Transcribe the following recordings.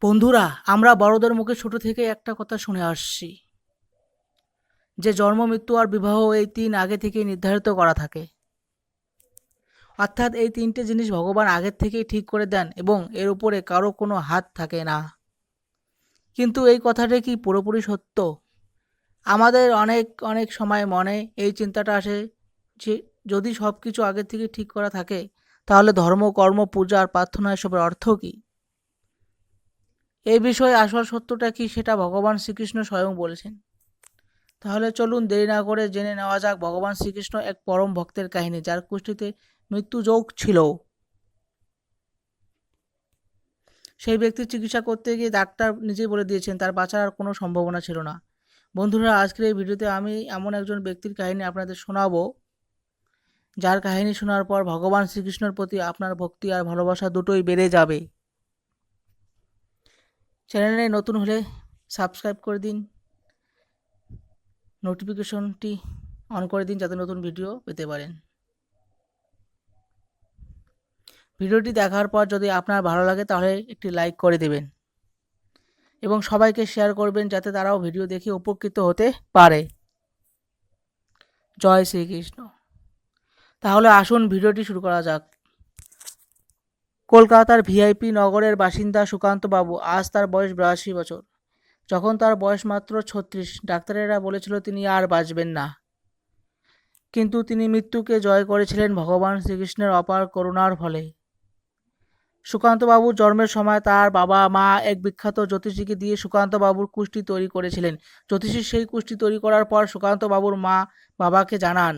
বন্ধুরা, আমরা বড়দের মুখে ছোট থেকে একটা কথা শুনে আসছি যে জন্ম, মৃত্যু আর বিবাহ এই তিন আগে থেকেই নির্ধারিত করা থাকে। অর্থাৎ এই তিনটে জিনিস ভগবান আগের থেকেই ঠিক করে দেন এবং এর উপরে কারো কোনো হাত থাকে না। কিন্তু এই কথাটা কি পুরোপুরি সত্য? আমাদের অনেক অনেক সময় মনে এই চিন্তাটা আসে যে যদি সব কিছু আগের থেকে ঠিক করা থাকে তাহলে ধর্ম, কর্ম, পূজা আর প্রার্থনা এসবের অর্থ কী? এই বিষয়ে আসল সত্যটা কি সেটা ভগবান শ্রীকৃষ্ণ স্বয়ং বলেছেন। তাহলে চলুন দেরি না করে জেনে নেওয়া যাক ভগবান শ্রীকৃষ্ণ এক পরম ভক্তের কাহিনী যার কুষ্ঠিতে মৃত্যু যোগ ছিল। সেই ব্যক্তির চিকিৎসা করতে গিয়ে ডাক্তার নিজেই বলে দিয়েছেন তার বাঁচার আর কোনো সম্ভাবনা ছিল না। বন্ধুরা, আজকের এই ভিডিওতে আমি এমন একজন ব্যক্তির কাহিনী আপনাদের শোনাবো যার কাহিনী শোনার পর ভগবান শ্রীকৃষ্ণের প্রতি আপনার ভক্তি আর ভালোবাসা দুটোই বেড়ে যাবে। চ্যানেলে নতুন হলে সাবস্ক্রাইব করে দিন, নোটিফিকেশনটি অন করে দিন যাতে নতুন ভিডিও পেতে পারেন। ভিডিওটি দেখার পর যদি আপনার ভালো লাগে তাহলে একটি লাইক করে দেবেন এবং সবাইকে শেয়ার করবেন যাতে তারাও ভিডিও দেখে উপকৃত হতে পারে। জয় শ্রীকৃষ্ণ। তাহলে আসুন ভিডিওটি শুরু করা যাক। কলকাতার ভিআইপি নগরের বাসিন্দা সুকান্ত বাবু, আজ তার বয়স 82 বছর। যখন তার বয়স মাত্র 36, ডাক্তারেরা বলেছিল তিনি আর বাঁচবেন না। কিন্তু তিনি মৃত্যুকে জয় করেছিলেন ভগবান শ্রীকৃষ্ণের অপার করুণার ফলে। সুকান্তবাবুর জন্মের সময় তার বাবা মা এক বিখ্যাত জ্যোতিষীকে দিয়ে সুকান্তবাবুর কুষ্ঠি তৈরি করেছিলেন। জ্যোতিষী সেই কুষ্ঠি তৈরি করার পর সুকান্তবাবুর মা বাবাকে জানান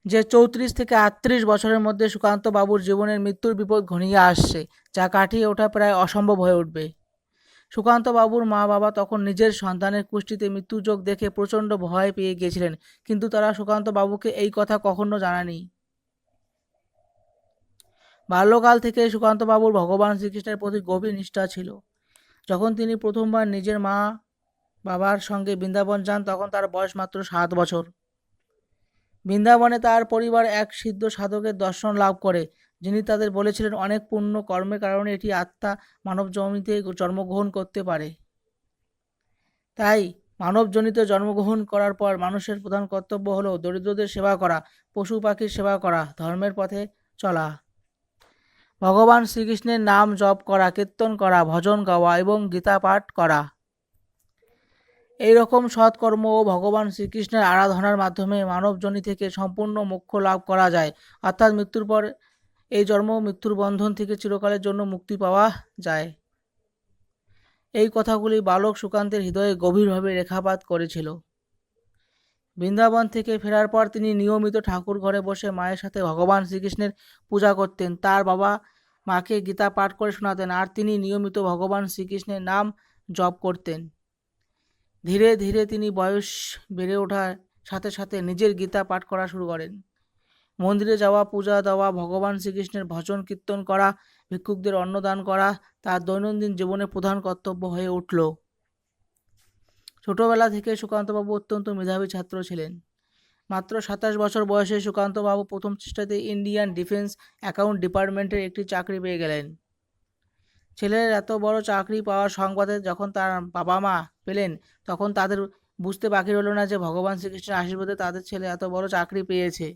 যে 34 থেকে 38 বছরের মধ্যে সুকান্তবাবুর জীবনের মৃত্যুর বিপদ ঘনিয়ে আসছে, যা কাটিয়ে ওঠা প্রায় অসম্ভব হয়ে উঠবে। সুকান্তবাবুর মা বাবা তখন নিজের সন্তানের কুষ্ঠিতে মৃত্যুযোগ দেখে প্রচণ্ড ভয় পেয়ে গিয়েছিলেন, কিন্তু তারা সুকান্তবাবুকে এই কথা কখনো জানায়নি। বাল্যকাল থেকে সুকান্তবাবুর ভগবান শ্রীকৃষ্ণের প্রতি গভীর নিষ্ঠা ছিল। যখন তিনি প্রথমবার নিজের মা বাবার সঙ্গে বৃন্দাবন যান তখন তার বয়স মাত্র 7 বছর। বৃন্দাবনে তার পরিবার এক সিদ্ধ সাধকের দর্শন লাভ করে, যিনি তাদের বলেছিলেন অনেক পুণ্য কর্মের কারণে এটি আত্মা মানব জমিতে জন্মগ্রহণ করতে পারে। তাই মানবজনিত জন্মগ্রহণ করার পর মানুষের প্রধান কর্তব্য হলো দরিদ্রদের সেবা করা, পশু পাখির সেবা করা, ধর্মের পথে চলা, ভগবান শ্রীকৃষ্ণের নাম জপ করা, কীর্তন করা, ভজন গাওয়া এবং গীতা পাঠ করা। এই রকম সৎকর্ম ও ভগবান শ্রীকৃষ্ণের আরাধনার মাধ্যমে মানবজনি থেকে সম্পূর্ণ মোক্ষ লাভ করা যায়, অর্থাৎ মৃত্যুর পর এই জন্ম মৃত্যুর বন্ধন থেকে চিরকালের জন্য মুক্তি পাওয়া যায়। এই কথাগুলি বালক সুকান্তের হৃদয়ে গভীরভাবে রেখাপাত করেছিল। বৃন্দাবন থেকে ফেরার পর তিনি নিয়মিত ঠাকুর ঘরে বসে মায়ের সাথে ভগবান শ্রীকৃষ্ণের পূজা করতেন। তার বাবা মাকে গীতা পাঠ করে শোনাতেন আর তিনি নিয়মিত ভগবান শ্রীকৃষ্ণের নাম জপ করতেন। ধীরে ধীরে তিনি বয়স বেড়ে ওঠার সাথে সাথে নিজের গীতা পাঠ করা শুরু করেন। মন্দিরে যাওয়া, পূজা দেওয়া, ভগবান শ্রীকৃষ্ণের ভজন কীর্তন করা, ভিক্ষুকদের অন্নদান করা তার দৈনন্দিন জীবনের প্রধান কর্তব্য হয়ে উঠল। ছোটবেলা থেকে সুকান্তবাবু অত্যন্ত মেধাবী ছাত্র ছিলেন। মাত্র 27 বছর বয়সে সুকান্তবাবু প্রথম চেষ্টাতে ইন্ডিয়ান ডিফেন্স অ্যাকাউন্ট ডিপার্টমেন্টের একটি চাকরি পেয়ে গেলেন। ছেলের এত বড় চাকরি পাওয়ার সংবাদে যখন তার বাবা মা পেলেন তখন তাদের বুঝতে বাকি রইল না যে ভগবান শ্রীকৃষ্ণের আশীর্বাদে তাদের ছেলে এত বড় চাকরি পেয়েছে।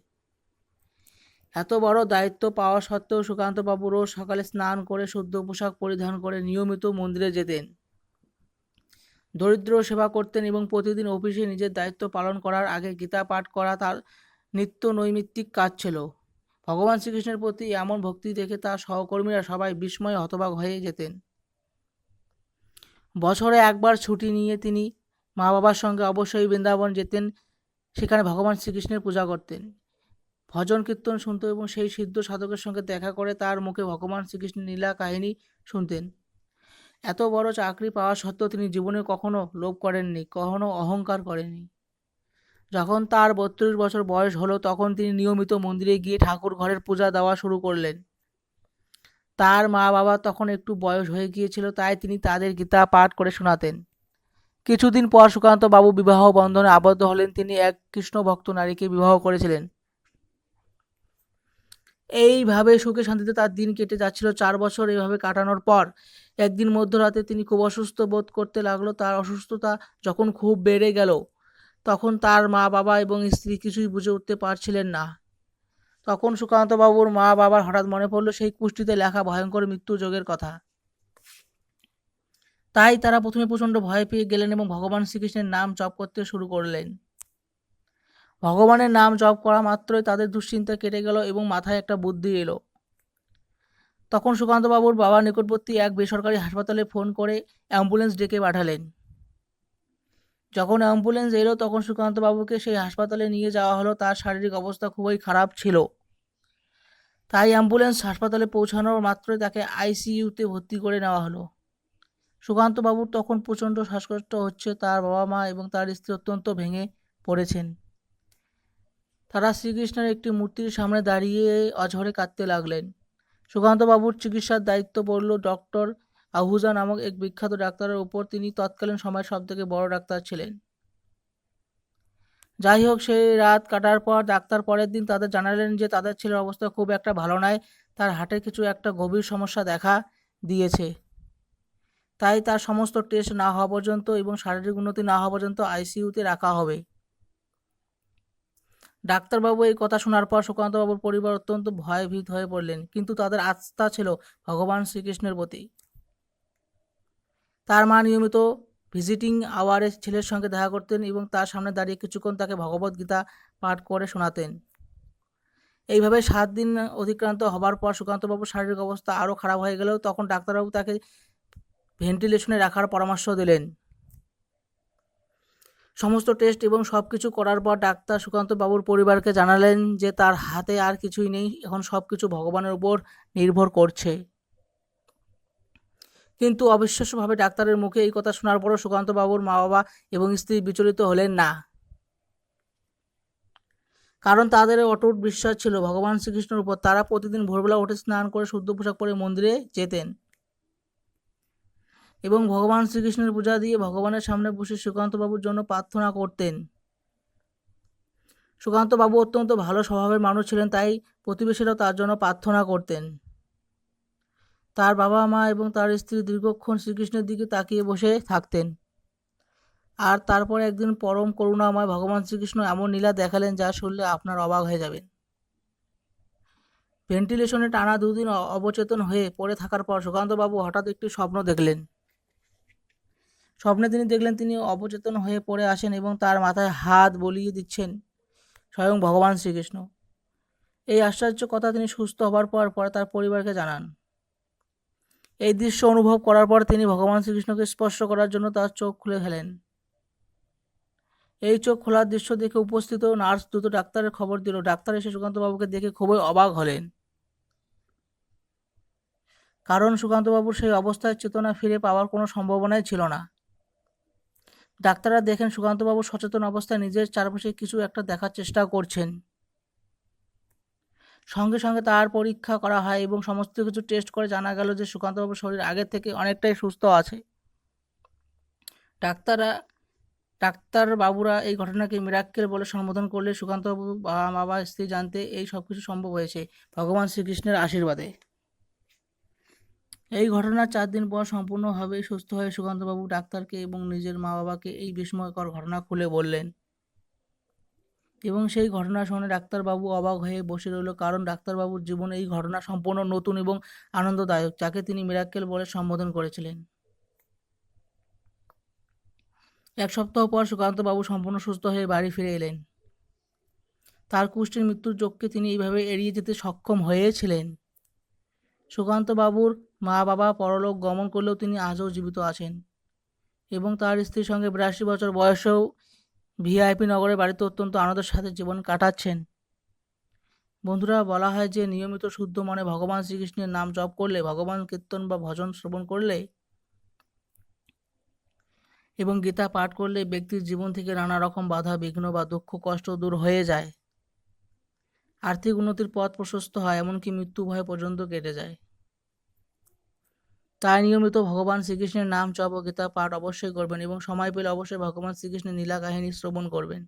এত বড় দায়িত্ব পাওয়া সত্ত্বেও সুকান্তবাবু রোজ সকালে স্নান করে শুদ্ধ পোশাক পরিধান করে নিয়মিত মন্দিরে যেতেন, দরিদ্র সেবা করতেন এবং প্রতিদিন অফিসে নিজের দায়িত্ব পালন করার আগে গীতা পাঠ করা তার নিত্য নৈমিত্তিক কাজ ছিল। ভগবান শ্রীকৃষ্ণের প্রতি এমন ভক্তি দেখে তার সহকর্মীরা সবাই বিস্ময়ে হতবাক হয়ে যেতেন। বছরে একবার ছুটি নিয়ে তিনি মা বাবার সঙ্গে অবশ্যই বৃন্দাবন যেতেন, সেখানে ভগবান শ্রীকৃষ্ণের পূজা করতেন, ভজন কীর্তন শুনতেন এবং সেই সিদ্ধ সাধকের সঙ্গে দেখা করে তার মুখে ভগবান শ্রীকৃষ্ণের লীলা কাহিনী শুনতেন। এত বড় চাকরি পাওয়া সত্ত্বেও তিনি জীবনে কখনো লোভ করেননি, কখনো অহংকার করেননি। যখন তার 32 বছর বয়স হলো তখন তিনি নিয়মিত মন্দিরে গিয়ে ঠাকুর ঘরের পূজা দেওয়া শুরু করলেন। তার মা বাবা তখন একটু বয়স হয়ে গিয়েছিল, তাই তিনি তাদের গীতা পাঠ করে শোনাতেন। কিছুদিন পর সুকান্ত বাবু বিবাহ বন্ধনে আবদ্ধ হলেন। তিনি এক কৃষ্ণ ভক্ত নারীকে বিবাহ করেছিলেন। এইভাবে সুখে শান্তিতে তার দিন কেটে যাচ্ছিল। 4 বছর এইভাবে কাটানোর পর একদিন মধ্যরাতে তিনি খুব অসুস্থ বোধ করতে লাগলো। তার অসুস্থতা যখন খুব বেড়ে গেল, তখন তার মা-বাবা এবং স্ত্রী কিছুই বুঝে উঠতে পারছিলেন না। তখন সুকান্তবাবুর মা-বাবার হঠাৎ মনে পড়ল সেই কুষ্ঠিতে লেখা ভয়ঙ্কর মৃত্যুযোগের কথা। তাই তারা প্রথমে প্রচণ্ড ভয় পেয়ে গেলেন এবং ভগবান শ্রীকৃষ্ণের নাম জপ করতে শুরু করলেন। ভগবানের নাম জপ করা মাত্রই তাদের দুশ্চিন্তা কেটে গেল এবং মাথায় একটা বুদ্ধি এলো। তখন সুকান্তবাবুর বাবা নিকটবর্তী এক বেসরকারি হাসপাতালে ফোন করে অ্যাম্বুলেন্স ডেকে পাঠালেন। যখন অ্যাম্বুলেন্স এলো তখন সুকান্তবাবুকে সেই হাসপাতালে নিয়ে যাওয়া হলো। তার শারীরিক অবস্থা খুবই খারাপ ছিল। তাই অ্যাম্বুলেন্স হাসপাতালে পৌঁছানোর মাত্রই তাকে আইসিইউতে ভর্তি করে নেওয়া হলো। সুকান্তবাবুর তখন প্রচণ্ড শ্বাসকষ্ট হচ্ছে। তার বাবা মা এবং তার স্ত্রী অত্যন্ত ভেঙে পড়েছেন। তারা শ্রীকৃষ্ণের একটি মূর্তির সামনে দাঁড়িয়ে অঝরে কাঁদতে লাগলেন। সুকান্তবাবুর চিকিৎসার দায়িত্ব পড়ল ডক্টর আহুজা নামক এক বিখ্যাত ডাক্তারের উপর। তিনি তৎকালীন সময়ের সবথেকে বড় ডাক্তার ছিলেন। যাই হোক, সেই রাত কাটার পর ডাক্তার পরের দিন তাদের জানালেন যে তাদের ছেলের অবস্থা খুব একটা ভালো নয়। তার হার্টে কিছু একটা গভীর সমস্যা দেখা দিয়েছে। তাই তার সমস্ত টেস্ট না হওয়া পর্যন্ত এবং শারীরিক উন্নতি না হওয়া পর্যন্ত আইসিইউতে রাখা হবে। ডাক্তারবাবু এই কথা শোনার পর সুকান্তবাবুর পরিবার অত্যন্ত ভয়ভীত হয়ে পড়লেন, কিন্তু তাদের আস্থা ছিল ভগবান শ্রীকৃষ্ণের প্রতি। তার মা নিয়মিত ভিজিটিং আওয়ারে ছেলের সঙ্গে দেখা করতেন এবং তার সামনে দাঁড়িয়ে কিছুক্ষণ তাকে ভগবদ গীতা পাঠ করে শোনাতেন। এইভাবে 7 দিন অতিক্রান্ত হবার পর সুকান্তবাবুর শারীরিক অবস্থা আরও খারাপ হয়ে গেলেও তখন ডাক্তারবাবু তাকে ভেন্টিলেশনে রাখার পরামর্শ দিলেন। সমস্ত টেস্ট এবং সব কিছু করার পর ডাক্তার সুকান্তবাবুর পরিবারকে জানালেন যে তার হাতে আর কিছুই নেই, এখন সব কিছু ভগবানের উপর নির্ভর করছে। কিন্তু অবিশ্বাস্যভাবে ডাক্তারের মুখে এই কথা শোনার পরও সুকান্তবাবুর মা বাবা এবং স্ত্রী বিচলিত হলেন না। কারণ তাদের অটুট বিশ্বাস ছিল ভগবান শ্রীকৃষ্ণের উপর। তারা প্রতিদিন ভোরবেলা উঠে স্নান করে শুদ্ধ পোশাক পরে মন্দিরে যেতেন এবং ভগবান শ্রীকৃষ্ণের পূজা দিয়ে ভগবানের সামনে বসে সুকান্তবাবুর জন্য প্রার্থনা করতেন। সুকান্তবাবু অত্যন্ত ভালো স্বভাবের মানুষ ছিলেন, তাই প্রতিবেশীরাও তার জন্য প্রার্থনা করতেন। তার বাবা মা এবং তার স্ত্রী দীর্ঘক্ষণ শ্রীকৃষ্ণের দিকে তাকিয়ে বসে থাকতেন। আর তারপর একদিন পরম করুণাময় ভগবান শ্রীকৃষ্ণ এমন লীলা দেখালেন যা শুনলে আপনার অবাক হয়ে যাবেন। ভেন্টিলেশনে টানা 2 দিন অবচেতন হয়ে পড়ে থাকার পর সুকান্তবাবু হঠাৎ একটি স্বপ্ন দেখলেন। স্বপ্নে তিনি দেখলেন তিনি অবচেতন হয়ে পড়ে আসেন এবং তার মাথায় হাত বলিয়ে দিচ্ছেন স্বয়ং ভগবান শ্রীকৃষ্ণ। এই আশ্চর্য কথা তিনি সুস্থ হবার পর পরে তার পরিবারকে জানান। এই দৃশ্য অনুভব করার পর তিনি ভগবান শ্রীকৃষ্ণকে স্পর্শ করার জন্য তার চোখ খুলে ফেলেন। এই চোখ খোলার দৃশ্য দেখে উপস্থিত নার্স দ্রুত ডাক্তারের খবর দিল। ডাক্তার এসে সুকান্তবাবুকে দেখে খুবই অবাক হলেন, কারণ সুকান্তবাবুর সেই অবস্থায় চেতনা ফিরে পাওয়ার কোনো সম্ভাবনাই ছিল না। ডাক্তাররা দেখেন সুকান্তবাবু সচেতন অবস্থায় নিজের চারপাশে কিছু একটা দেখার চেষ্টা করছেন। সঙ্গে সঙ্গে তার পরীক্ষা করা হয় এবং সমস্ত কিছু টেস্ট করে জানা গেল যে সুকান্তবাবুর শরীর আগের থেকে অনেকটাই সুস্থ আছে। ডাক্তারবাবুরা এই ঘটনাকে মিরাক্কেল বলে সম্বোধন করলে সুকান্তবাবু বাবা মা স্ত্রী জানতে এই সব কিছু সম্ভব হয়েছে ভগবান শ্রীকৃষ্ণের আশীর্বাদে। এই ঘটনার 4 দিন পর সম্পূর্ণভাবে সুস্থ হয়ে সুকান্তবাবু ডাক্তারকে এবং নিজের মা বাবাকে এই বিস্ময়কর ঘটনা খুলে বললেন এবং সেই ঘটনা শুনে ডাক্তারবাবু অবাক হয়ে বসে রইল, কারণ ডাক্তারবাবুর জীবনে এই ঘটনা সম্পূর্ণ নতুন এবং আনন্দদায়ক, যাকে তিনি মিরাক্কেল বলে সম্বোধন করেছিলেন। 1 সপ্তাহ পর সুকান্তবাবু সম্পূর্ণ সুস্থ হয়ে বাড়ি ফিরে এলেন। তার কুষ্ঠের মৃত্যুর যোগকে তিনি এইভাবে এড়িয়ে যেতে সক্ষম হয়েছিলেন। সুকান্তবাবুর মা বাবা পরলোক গমন করলেও তিনি আজও জীবিত আছেন এবং তার স্ত্রীর সঙ্গে 82 বছর বয়সেও ভিআইপি নগরের বাড়িতে অত্যন্ত আনন্দের সাথে জীবন কাটাচ্ছেন। বন্ধুরা, বলা হয় যে নিয়মিত শুদ্ধ মনে ভগবান শ্রীকৃষ্ণের নাম জপ করলে, ভগবান কীর্তন বা ভজন শ্রবণ করলে এবং গীতা পাঠ করলে ব্যক্তির জীবন থেকে নানা রকম বাধা বিঘ্ন বা দুঃখ কষ্ট দূর হয়ে যায়। আর্থিক উন্নতির পথ প্রশস্ত হয়, এমনকি মৃত্যু ভয় পর্যন্ত কেটে যায়। তাই নিয়মিত ভগবান শ্রীকৃষ্ণের নাম জপ ও গীতা পাঠ অবশ্যই করবেন এবং সময় পেলে অবশ্যই ভগবান শ্রীকৃষ্ণের লীলা কাহিনী শ্রবণ করবেন।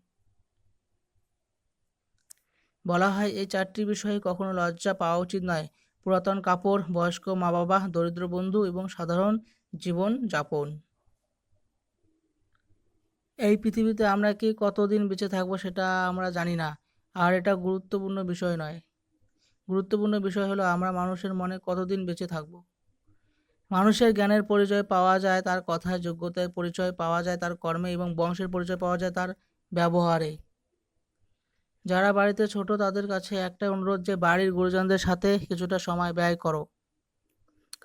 বলা হয় এই 4টি বিষয়ে কখনো লজ্জা পাওয়া উচিত নয়: পুরাতন কাপড়, বয়স্ক মা-বাবা, দরিদ্র বন্ধু এবং সাধারণ জীবন যাপন। এই পৃথিবীতে আমরা কে কতদিন বেঁচে থাকবো সেটা আমরা জানি না, আর এটা গুরুত্বপূর্ণ বিষয় নয়। গুরুত্বপূর্ণ বিষয় হলো আমরা মানুষের মনে কতদিন বেঁচে থাকবো। মানুষের জ্ঞানের পরিচয় পাওয়া যায় তার কথায়, যোগ্যতার পরিচয় পাওয়া যায় তার কর্মে এবং বংশের পরিচয় পাওয়া যায় তার ব্যবহারে। যারা বাড়িতে ছোট তাদের কাছে একটা অনুরোধ যে বাড়ির গুরুজনদের সাথে কিছুটা সময় ব্যয় করো,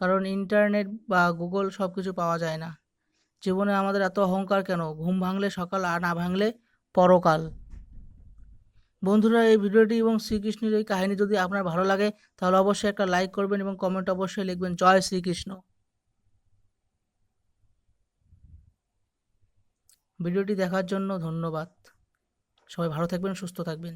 কারণ ইন্টারনেট বা গুগল সব কিছু পাওয়া যায় না। জীবনে আমাদের এত অহংকার কেন? ঘুম ভাঙলে সকাল, আর না ভাঙলে পরকাল। বন্ধুরা, এই ভিডিওটি এবং শ্রীকৃষ্ণের এই কাহিনী যদি আপনার ভালো লাগে তাহলে অবশ্যই একটা লাইক করবেন এবং কমেন্ট অবশ্যই লিখবেন জয় শ্রীকৃষ্ণ। ভিডিওটি দেখার জন্য ধন্যবাদ। সবাই ভালো থাকবেন, সুস্থ থাকবেন।